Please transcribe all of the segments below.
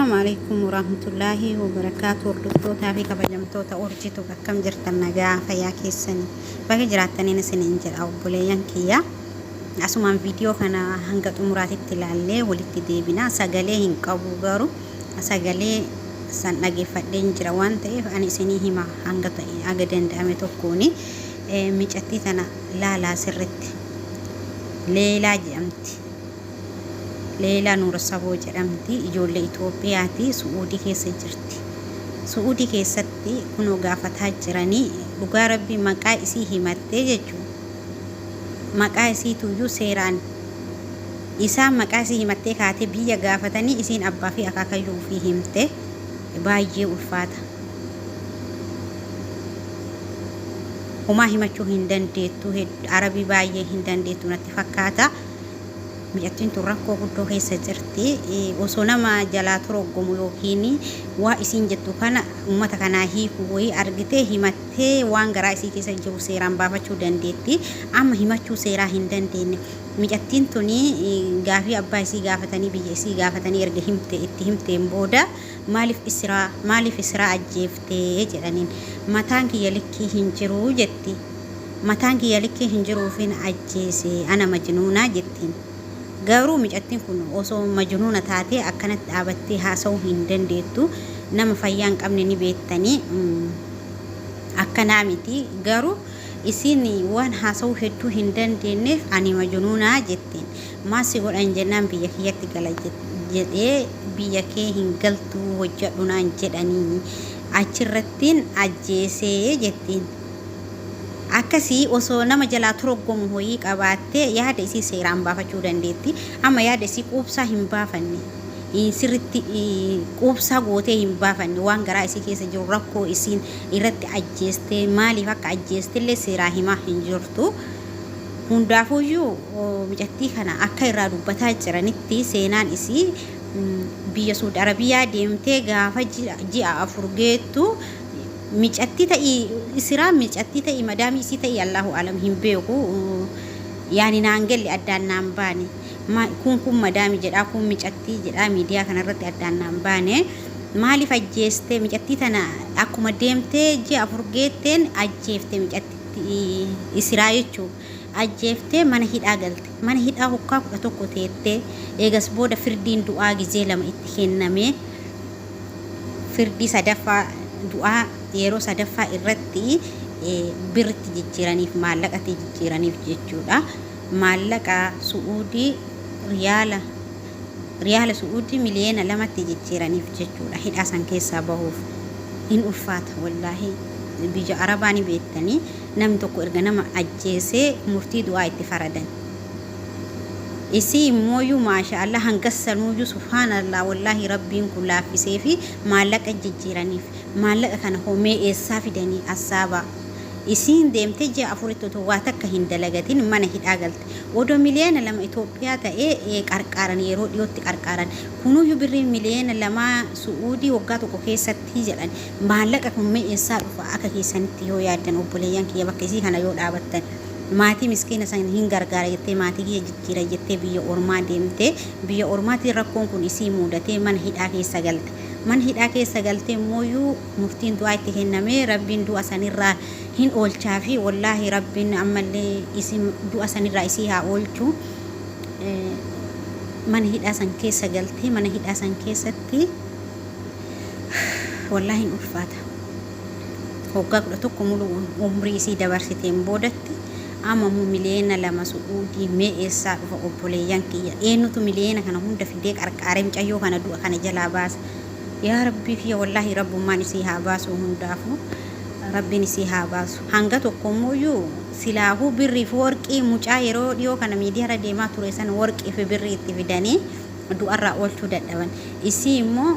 السلام عليكم ورحمة الله وبركاته. الدكتور تافي كبجمتو تأورجيتو كم جرت النجاة فياكي السنة بقى جراتني نسنين جر أو بوليان كيا أسمان فيديو كنا هنقط مرات التلالة ولتدي بنا سجله هنقابو جارو سجله سن نجي فدين جروان تيف أنا سنيه ما هنقط أجدن دامتو كوني ميجتي تنا لا سرت ليلا جمتي ليلى نور الصبو جرمتي إجولة إثيوبياتي سعودي كيسة جرتي سعودي كيستي كنو قافتها جراني لغا ربي مقا إسي همتي ججو مقا إسي توجو سيران إسا مقا إسي همتي كاتي بيا قافتني إسين أبا في أكاكا يوفي همتي بايجي ألفاتا وما همتشو هندن ديتو عربي بايجي هندن ديتو نتفكاتا ميجتين تركو قدو كيسا جرتي وصونا ما جلاتو رقمو يوكيني وإسين جتو كان أمتا كان هيكوي أرغتي همتي وان غرائسي كيسا جو سيران بابا چو دنديتي أما همتشو سيرا هندن دين ميجتين توني غافي أبا إسي غافتاني بيجي إسي غافتاني إرغ همتي اتهمتي مبودا مالف إسراء أجيفتي جرانين متانكي يلكي هنجرو جتي متانكي يلكي هنجرو فين أجيسي أنا مجنونة جتين غارو ميجاتين كونو اوسو مجنونه تاتي اكنت دابتي هاسو هندن ديتو نما فيان قمنني بيتني اكنامتي غارو اسيني وان هاسو هدو هندن دينف اني مجنونه جتين ما سيقول انجنان بيكيت غلاجت جدي بيكي هنغلتو وجدنا انجداني اچرتين اجيسي جتين akasi oso nama jala turogom hoyi qabate yaade isi seeran baafachuu dandeetti amma yaade isi qubsa hin baafanne sirritti qubsa goote hin baafanne waan garaa isi keessa jiru rakkoo isin irratti ajjeeste maaliif akka ajjeeste illee seeraa himaa hin jirtu hundaafuyyuu mijattii kana akka irraa dubbataa jiranitti seenaan isi biyya Saudi Arabiyaa deemtee gaafa ji'a afur geettu ميجاتي تاي إسرا ميجاتي تاي مدامي سي تاي الله أعلم هم بيوكو يعني نانجل أدان نامباني ما كون مدامي جدا كون ميجاتي جدا ميديا كان رت أدان نامباني مالي فجيستي ميجاتي تنا أكو مدامتي جي أفرجتين أجيفتي ميجاتي إسرا يجو أجيفتي من هيد أهوكا كتوكو تيتي إيجاس بودا فردين دعاء جزيلا ما إتخنامي فردي سدفا دعاء yeroo sadaffaa irratti birti jijjiiraniif maallaqati jijjiiraniif jechuudha maallaqa suudii riyaala suudii miliyoona 2 jijjiiraniif jechuudha hidhaasan keessaa bahuuf hin ulfaata wallahi biyya arabaani beektanii namni tokko erga nama ajjeesee murtii du'aa itti faradan isi mooyu maasha Allah hangassanuuju subhanallah wallahi rabbiin kullaafisee fi maallaqa jijjiiraniif maallaqa kana homee eessaa fidanii asaaba isiin deemtee ji'a afuritti waa takka hin dalagatin mana hidhaa galte odoo miliyoona 2 Itoophiyaa ta'ee qarqaaran yeroo dhiyootti qarqaaran kunuyyuu birriin miliyoona 2 Suudii waggaa tokko keessatti jedhan maallaqa homee eessaa dhufa akka keessanitti yoo yaaddan obboleeyyan kiyya bakka isii kana yoo dhaabattan maatii miskiina san hin gargaara jettee maatii kiyya jijjiira jettee biyya ormaa deemtee biyya ormaatii rakkoon kun isii muudatee mana hidhaa keessa galte man hidhaa keessa galtee mooyuu muftiin du'aa itti kennamee rabbiin du'a sanirraa hin oolchaa fi wallaahi rabbiin ammallee isin du'a sanirraa isii haa oolchu mana hidhaa san keessa galtee mana hidhaa san keessatti wallaahi hin ulfaata waggaa 11 mulu umrii isii dabarsiteen boodatti amma mu miliyoona 2 Suudii mee eessaa dhufa obboleeyyan kiyya eenyutu miliyoona kana hunda fidee qarqaaree mucayyoo kana du'a kana jalaa baasa yaa rabbii kiyya wallaahi rabbummaan isii haa baasu hundaafu rabbiin isii haa baasu hanga tokkommoyyuu silaahuu birrii fi warqii mucaa yeroo dhiyoo kana miidiyaarra deemaa ture san warqii fi birrii itti fidanii du'arraa oolchuu dadhaban isii immoo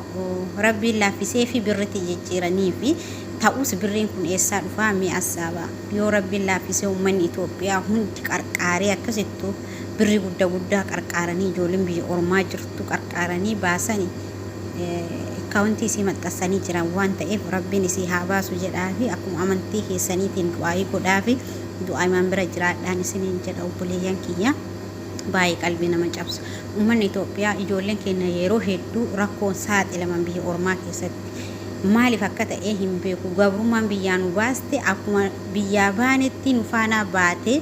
rabbiin laaffisee fi birritti jijjiiranii fi ta'us birriin kun eessaa dhufaa mi asaaba yoo rabbiin laaffisee uummanni Itoophiyaa hundi qarqaaree akkasittu birrii guddaa qarqaaranii ijoolleen biyya ormaa jirtu qarqaaranii baasanii kaawuntii isii maxxansanii jiran waan ta'eef rabbiin isii haa baasu jedhaa fi akkuma amantii keessaniitiin du'aa godhaa fi du'aa imaan bira jiraadhaan isiniin jedha obboleeyyan kiyya baay'ee qalbii nama cabsa. Uummanni Itoophiyaa ijoolleen keenya yeroo hedduu rakkoon saaxilaman biyya ormaa keessatti maaliif akka ta'e hin beeku. Gabrummaan biyyaa nu baaste akkuma biyyaa baanetti nu faana baate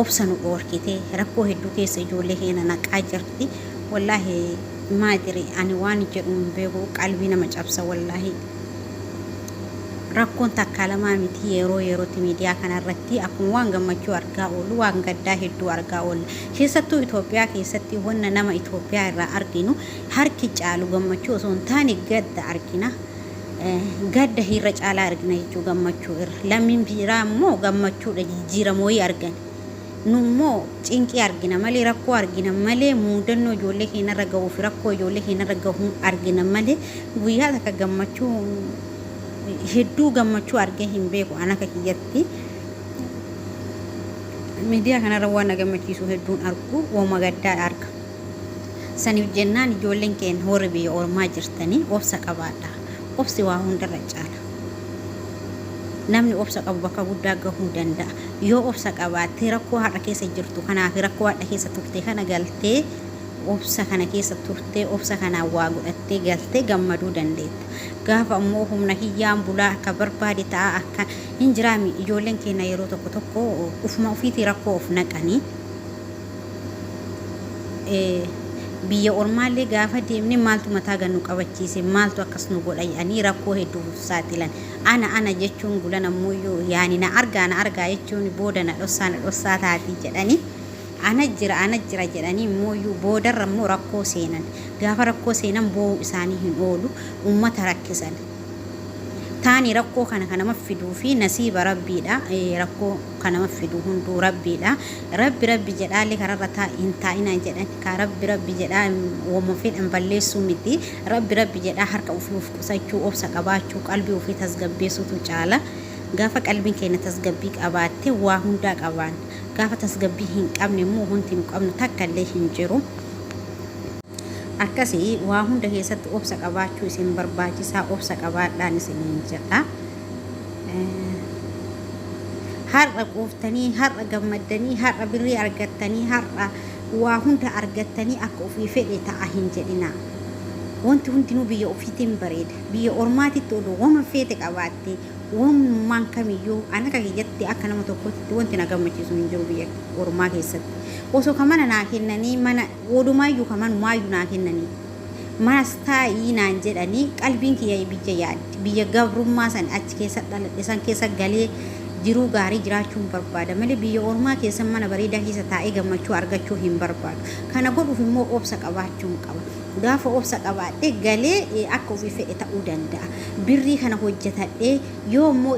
obsa nu dhoorkite rakkoo hedduu keessa ijoollee keenya naqaa jirti. Wallaahi maadiri ani waan jedhu hin beeku, qalbii nama cabsa wallaahi. Rakkoon takka lamaa miti yerootti miidiyaa kanarratti akkuma waan gammachuu argaa oolu waan gaddaa hedduu argaa oolla. Keessattuu Itoophiyaa keessatti wanna nama Itoophiyaa irraa arginu harki caalu gammachuu osoo hin taane gadda argina. Gadda irra caalaa argina jechuu gammachuu irra. Lammiin biraa immoo gammachuudha jijjiiramoo argan. Nu immoo cinqii argina malee rakkoo argina malee muudannoo ijoollee keenyarra gahuu fi rakkoo ijoollee keenyarra gahuu argina malee guyyaa takka gammachuu hedduu gammachuu argee hin beeku. Ana akka kiyyatti miidiyaa kanarra waan na gammachiisu hedduun argu wooma gaddaa arga. Saniif jennaan ijoolleen keenya warri biyya ormaa jirtanii obsa qabaadha. Obsi waa hundarra caala. Namni obsa qabu bakka guddaa gahuu danda'a. Yoo obsa qabaattee rakkoo har'a keessa jirtu kanaaf rakkoo har'a keessa turte kana galtee obsa kana keessa turte obsa kana waa godhattee galtee gammaduu dandeetta. Gaafa ammoo humna hiyyaan bulaa akka barbaade ta'a akka hin jiraami ijoolleen keenya yeroo tokko ufuma ofiitii rakkoo of naqanii biyya ormaallee gaafa deemne maaltu mataa gannu qabachiise maaltu akkas nu godha jedhanii rakkoo hedduu saaxilan. Ana jechuun gulan ammoo yaani na argaa jechuun booda na dhossaa taati jedhanii ana jira jedhanii immoo boodarra immoo rakkoo seenan. Gaafa rakkoo seenan boo'u isaanii hin oolu uummata rakkisan. Taani rakkoo kana kanama fiduu fi nasiiba rabbiidha. Rakkoo kanama fiduu hunduu rabbiidha. Rabbi jedhaalee kararra hin taa'inaa jedhan ka rabbi jedhaa wooma fedhan balleessuu miti. Rabbi jedhaa harka ofii of qusachuu obsa qabaachuu qalbii ofii tasgabbeessuutu caala. Gaafa qalbiin keenya tasgabbii qabaatte waa hundaa qabaan. Gaafa tasgabbii hin qabne immoo wanti nu qabnu takka illee hin jiru. Akkasii waa hunda keessatti obsa qabaachuu isin barbaachisaa. Obsa qabaadhaan isiniin jedha. Har'a quuftanii, har'a gammaddanii, har'a birrii argattanii, har'a waa hunda argattanii akka ofii fedhe ta'a hin jedhina. Wanti hundinuu biyya ofiitiin bareeda. Biyya ormaatitti oduu wama feete qabaatte waan kamiyyuu ana akka kiyyatti akka nama tokkotti wanti na gammachiisu hin jiru biyya ormaa keessatti. Osoo kamana naa kennanii mana odumayyuu kamanumayyuu naa kennanii manas taa'ii naan jedhanii qalbiin kiyya biyya yaaddi. Biyya gabrummaa san achi keessa dhaladhe san keessa galee jiruu gaarii jiraachuun barbaada malee biyya ormaa keessa mana bareedaa keessa taa'ee gammachuu argachuu hin barbaadu. Kana godhuuf immoo obsa qabaachuun qaba. Gaafa obsa qabaadhe galee akka ofii fedhe ta'uu danda'a. Birrii kana hojjetadhee yoo immoo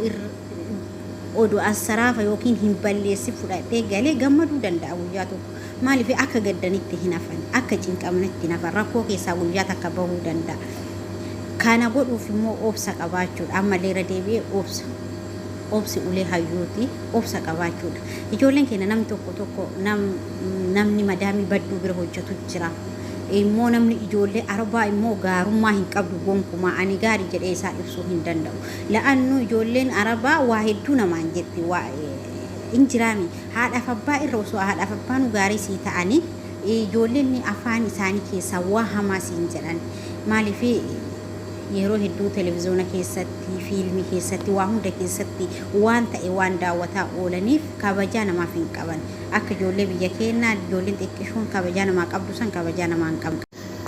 oduu asaraafa yookiin hin balleessi fudhadhee galee gammaduu danda'a guyyaa tokko. Maaliif akka gaddanitti hin hafan akka cinqamanitti hin hafan rakkoo keessaa guyyaa takka bahuu danda'a. Kana godhuuf immoo obsa qabaachuudha. Ammallee irra deebi'ee obsi ulee hayyuuti obsa qabaachuudha. Ijoolleen keenya namni tokko namni madaamii badduu bira hojjetu jira. Immoo namni ijoollee arbaa immoo gaarummaa hin qabdu gonkumaa ani gaarii jedhee isaa ibsuu hin danda'u. La'annu ijoolleen arbaa waa hedduu namaan jetti waa injiraami haadhaaf abbaa irra osoo haadhaaf abbaan gaarii sii ta'anii ijoolleen afaan isaanii keessaa waa hamaa siin jedhan. Maaliif yeroo hedduu televiziyoona keessatti fiilmii keessatti waa hunda keessatti waan ta'e waan daawwataa oolaniif kabajaa namaaf hin qaban. Akka ijoollee biyya keenyaa ijoolleen xiqqishoon kabajaa namaa qabdu san kabajaa namaa hin qabdu.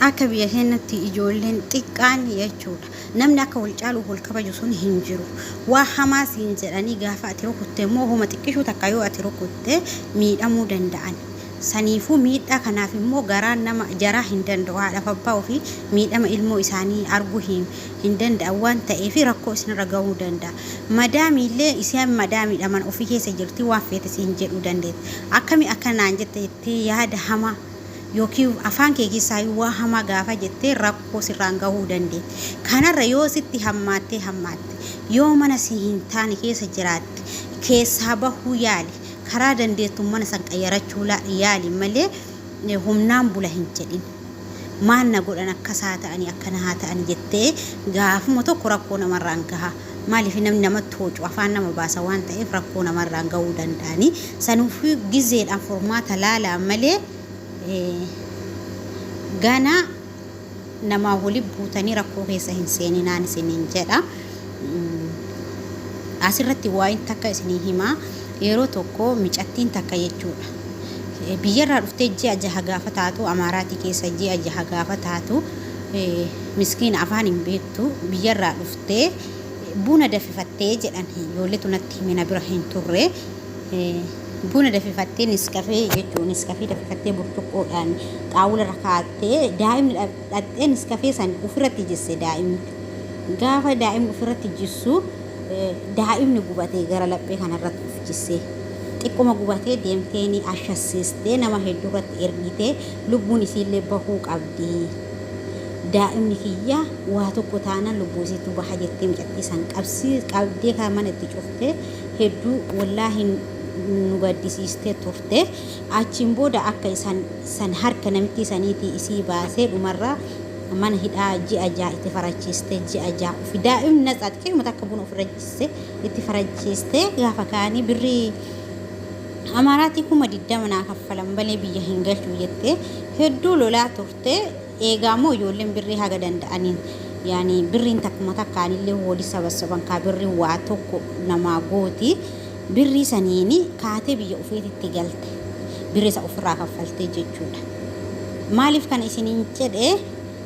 Akka biyya keenyatti ijoolleen xiqqaan jechuudha. Namni akka wal caalu wal kabaju sun hin jiru. Waa hamaa siin jedhanii gaafa ati rukutte immoo homa xiqqishuu takka yoo ati rukutte miidhamuu danda'an. Saniifuu miidhaa kanaaf immoo garaan nama jaraa hin danda'u. Haadhaaf abbaa ofii miidhama ilmoo isaanii arguu hin danda'an waan ta'eef rakkoo isinirra gahuu danda'a. Madaamiillee isaan madaamiidhaman ofii keessa jirti waan feete siin jedhuu dandeetti. Akkami akkanaan jettee yaada hamaa yookiin afaan kee keessaa waa hamaa gaafa jettee rakkoo sirraan gahuu dandeetti. Kanarra yoo sitti hammaatte yoo mana si hin taane keessa jiraatte keessaa bahuu yaali. Karaa dandeettu mana san qayyarachuu yaali malee humnaan bula hin jedhin. maan na godhan akkasaa ta'anii akkana haa ta'ani jettee gaafuma tokko rakkoo namarraan gaha. Maaliif namni namatti hoocu afaan nama baasa waan ta'eef rakkoo namarraan gahuu danda'ani. Sanuufii gizeedhaan furmaata laalaa malee gana namaa waliin buutanii rakkoo keessa hin seeninaan isiniin jedha. Asirratti waa'in takka isinii himaa. Yeroo tokko micattiin takka jechuudha. Biyyarraa dhuftee ji'a jaha gaafa taatu Amaaraatii keessa ji'a jaha gaafa taatu miskiina afaan hin beektu biyyarraa dhuftee buna dafifattee jedhan ijoolletu natti himina bira hin turre. Buna dafifattee niskafee jechuun niskafee dafifattee burtuqqoodhaan xaawula irra kaa'attee daa'imni dhadhee niskafee san ofirratti jisse daa'imni. Gaafa daa'imni ofirratti jissu daa'imni gubatee gara laphee kanarratti of jissee xiqquma gubatee deemtee ni ashasiistee nama hedduu irratti ergitee lubbuun isiillee bahuu qabdi. Daa'imni kiyya waa tokko taanaan lubbuu isiitu baha jettee micattii san qabdee kan mana itti cuftee hedduu wallaahi nu gaddisiistee turte. Achiin booda akka san harka namitti saniitii isii baasee dhumarraa mana hidhaa ji'a jaha itti farachiistee ji'a jaha ofi daa'imni natsaati keessa akka buna ofirra jissee itti farachiistee gaafa kaanii birrii Amaaraatii 20 naa kaffalan malee biyya hin galchu jettee hedduu lolaa turte. Eegaa moo ijoolleen birrii haga danda'aniin yaani birriin takkuma takkaanillee wali sabasaban kaa birrii waa tokko namaa gooti. Birrii saniini kaatee biyya ofiitti galte birrii isa ofirraa kaffaltee jechuudha. Maaliif kana isiniin jedhee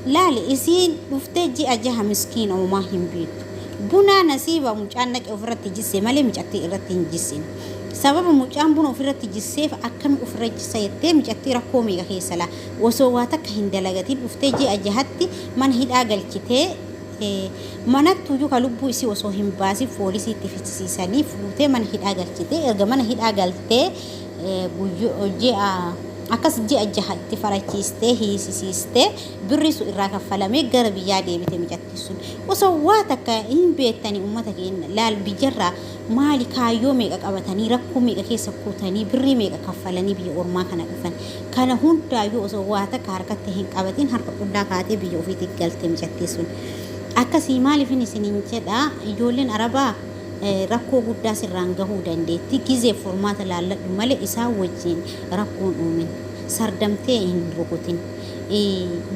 laali isiin dhuftee ji'a jaha miskiina uumaa hin beektu. Buna nasiiba mucaan naqe ofirratti jisse malee micattii irratti hin jissin. Sababa mucaan buna ofirratti jisseef akkami ofirra jissa jettee micattii rakkoo meeqa keessa laa osoo waa takka hin dalagatiin dhuftee ji'a jahatti mana hidhaa galchitee manatti uyyuu ka lubbuu isii osoo hin baasin poolisiitti fichisiisanii fuutee mana hidhaa galchitee erga mana hidhaa galtee ji'a akkas ji'a jaha itti farachiistee hiisisiistee birrii sun irraa kaffalamee gara biyyaa deebite micattii sun. Osoo waa takka hin beektanii uummata keenya laal biyyarraa maali kaayyoo meeqa qabatanii rakkoo meeqa keessa kuutanii birrii meeqa kaffalanii biyya ormaa kana dhufan. Kana hundaayyuu osoo waa takka harkatti hin qabatiin harka qullaa kaatee biyya ofiitti galte micattii sun. Akkasii maaliifin isiniin jedha ijoolleen Arabaa rakkoo guddaa sirraan gahuu dandeetti. Gizee furmaata laalladhu malee isaan wajjin rakkoon uumin sardamtee hin rukutin.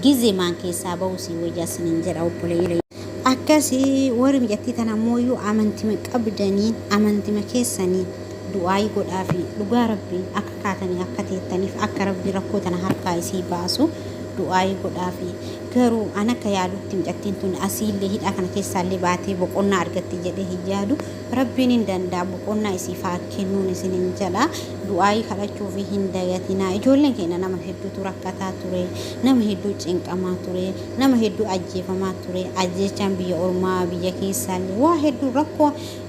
Gizee maan keessaa bahuu si wayyaa isiniin jedha obboleeyyiin. Akkasii warri micattii tana mooyyuu amantima qabdaniin amantima keessaniin du'aayii godhaa fi dhugaa rabbii akka kaatanii akka teettaniif akka rabbi rakkoo tana harkaa isii baasu du'aayii godhaa fi garuu an akka yaadutti micattiin tun asiillee hidhaa kana keessaallee baatee boqonnaa argatti jedhee hin yaadu. Rabbiin hin danda'a boqonnaa isii faa kennuun isiniin jedha. Du'aayii kadhachuu fi hin dagatinaa. Ijoolleen keenya nama hedduutu rakkataa ture, nama hedduu cinqamaa ture, nama hedduu ajjeefamaa ture. Ajjeechaan biyya ormaa biyya keessaallee waa hedduu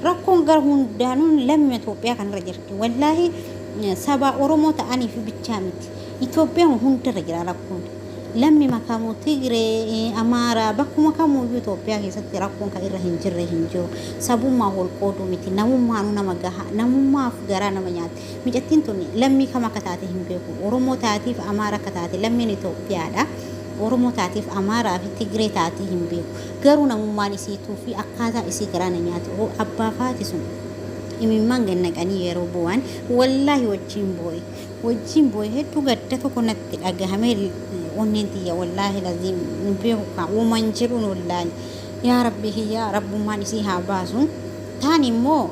rakkoon gara hundaanuun lammii Itoophiyaa kanarra jirti. Wallaahi saba Oromoo ta'anii fi bichaa miti. Itoophiyaan hundarra jira rakkoon. Lammi makamu Tigiree Amaaraa bakkuma kamuyyuu Itoophiyaa keessatti rakkoon kan irra hin jirre hin jiru. Sabummaa wal qooduu miti. Namummaanu nama gaha. Namummaaf garaa nama nyaati. Micattiin tun lammii kam akka taate hin beeku. Oromoo taatiif Amaaraa akka taate lammiin Itoophiyaadha. Oromoo taatiif Amaaraa fi Tigiree taatee hin beeku. Garuu namummaan isiituu fi akkaataa isii garaa na nyaati. Abbaa faati sun imimmaan gannaqanii yeroo bu'an wallaahi wajjin boo'e hedduu gadda tokko natti dhagahamee onneen tiyya wallaahi laziim beeku kan uuman jiruun wallaahi yaa rabbummaan isii haa baasu. Taan immoo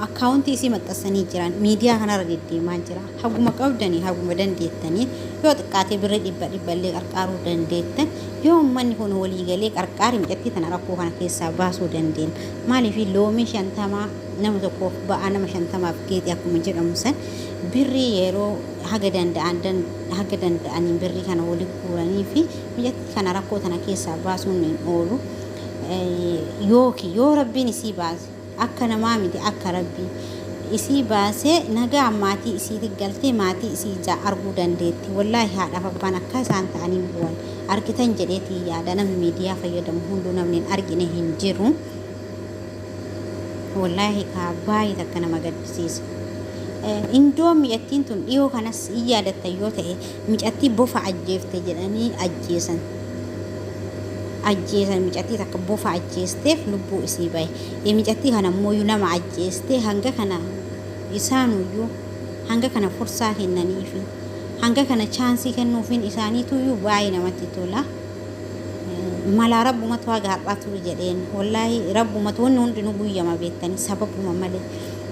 akkaawuntii isii maxxansanii jiran miidiyaa kanarra deddeemaa jira. Haguma qabdanii haguma dandeettanii yoo xiqqaatee birrii dhibba illee qarqaaruu dandeettan yoo uummanni kun walii galee qarqaari micattii tana rakkoo kana keessaa baasuu dandeenya. Maaliif loomii 50 nama tokkoof ba'aa nama 50f geetii akkuma jedhamu san birrii yeroo haga danda'aniin birrii kana walii guuranii fi micattii kana rakkoo tana keessaa baasuun hin oolu. Yoo rabbiin isii baase akka namaa miti akka rabbii isii baasee nagaa maatii isiitti galtee maatii isii ijaa arguu dandeetti. Wallaahi haadhaaf abbaan akka isaan ta'anii bu'an argitan jedheetii yaada. Namni miidiyaa fayyadamu hunduu namni argine hin jiru. Wallaahi baay'ee takka nama gaddisiisa. indoo mi'attiin tun dhiyoo kanas yaadatta yoo ta'e mi'attii bofa ajjeefte jedhanii ajjeesan mi'attii takka bofa ajjeesteef lubbuu isii bahe mi'attii kana ammoo nama ajjeeste hanga kana isaanuyyuu hanga kana fursaa kennaniifi hanga kana chaansii kennuufiin isaaniituyyuu baay'ee namatti tola. Mala rabbumatu haga har'atu jedheen wallahi rabbumatu wanni hundinuu guyyama beektanii sababuma malee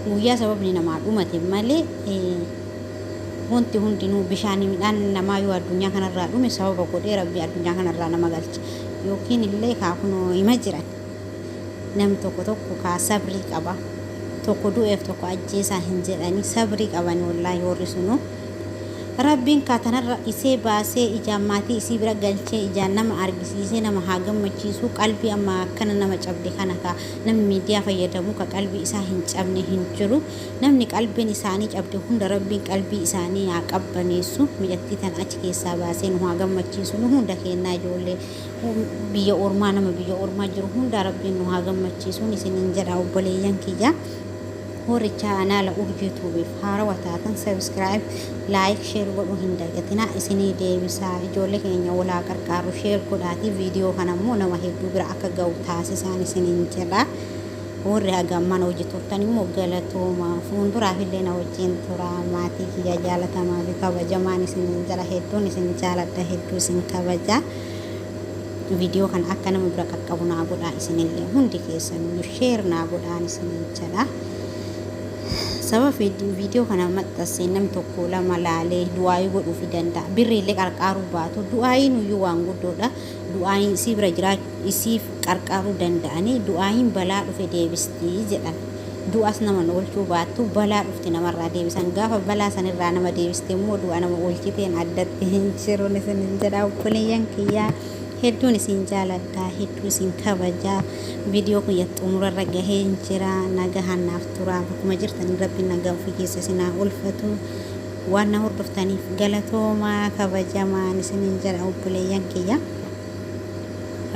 guyyaa sababni namaa dhumate malee wanti hundinuu bishaanii midhaan namaa yoo addunyaa kanarraa dhume sababa godhee rabbi addunyaa kanarraa nama galche yookiin illee kaakunoo hima jiran namni tokko kaa sabrii qaba tokko du'eef tokko ajjeesaa hin jedhanii sabrii qaban wallahi warri sunuu rabbiin kaatanarra isee baasee ijaammaatii isii bira galchee ijaan nama argisiisee nama haa gammachiisu qalbii amma akkana nama cabde kana ka namni miidiyaa fayyadamu ka qalbii isaa hin cabne hin jiru namni qalbiin isaanii cabde hunda rabbiin qalbii isaanii haa qabbaneessu mi'attii tan achi keessaa baasee nu haa gammachiisu nu hunda kennaa ijoollee biyya ormaa nama biyya ormaa jiru hunda rabbiin nu haa gammachiisu isiniin jedha obboleeyyan kiyya. Hori channel urjituuf haarawaa taatan subscribe like share godhuu hin dagatinaa isinii deebisaa ijoollee keenya walaa qarqaaru share godhaatii viidiyoo kanammoo nama hedduu bira akka ga'u taasisaan isiniin jedha. Warri hagamman hojii turtan immoo galatooma fuulduraaf illee na wajjin tura maatii kiyya jaalatamaa fi kabajamaan isiniin jala hedduun isin jaaladha hedduu isin kabaja. Viidiyoo kan akka nama bira qaqqabu naa godhaa isinillee hundi keessan share naa godhaan isiniin jedha. Sabab viidiyoo kana maxxansee nam tokko lama laalee du'aayii godhuu fi danda'a birriillee qarqaaruu baatu du'aayiin iyyuu waan guddoodha du'aayiin isii bira jira isiif qarqaaruu danda'anii du'aayiin balaa dhufe deebistii jedhan du'as nama oolchuu baattu balaa dhufti namarraa deebisan gaafa balaa sanirraa nama deebiste immoo du'a nama oolchiteen addatti hin jiruun isin jedha obboleeyyan kiyyaa hedduun isin jaaladha hedduu isin kabaja viidiyoo kun xumurarra gahee jira nagahannaaf tura akkuma jirtan rabbiin nagaa ofii keessa isinaa ulfatu waan na hordoftaniif galatooma kabajamaan isiniin jedha obboleeyyan kiyya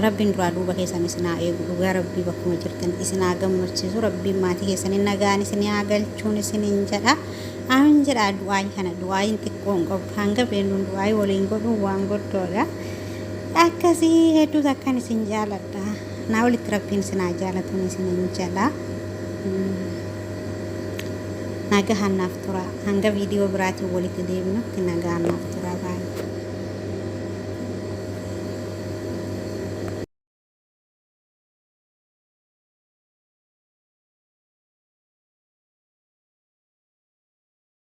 rabbiin duraa duuba keessan isinaa eegu dhugaa rabbii bakkuma jirtan isinaa gammachiisu rabbiin maatii keessanii nagaan isinii galchuun isiniin jedha amin jedha du'aayi kana du'aayiin xiqqoon qabu hanga beenuun du'aayi waliin godhu waan goddoodha. Akkasii hedduu takkan isin jaaladha naa walitti rabbiin isinaa jaalatuun isiniin jedha nagahannaaf tura hanga viidiyoo biraatiin walitti deebinutti nagahannaaf tura.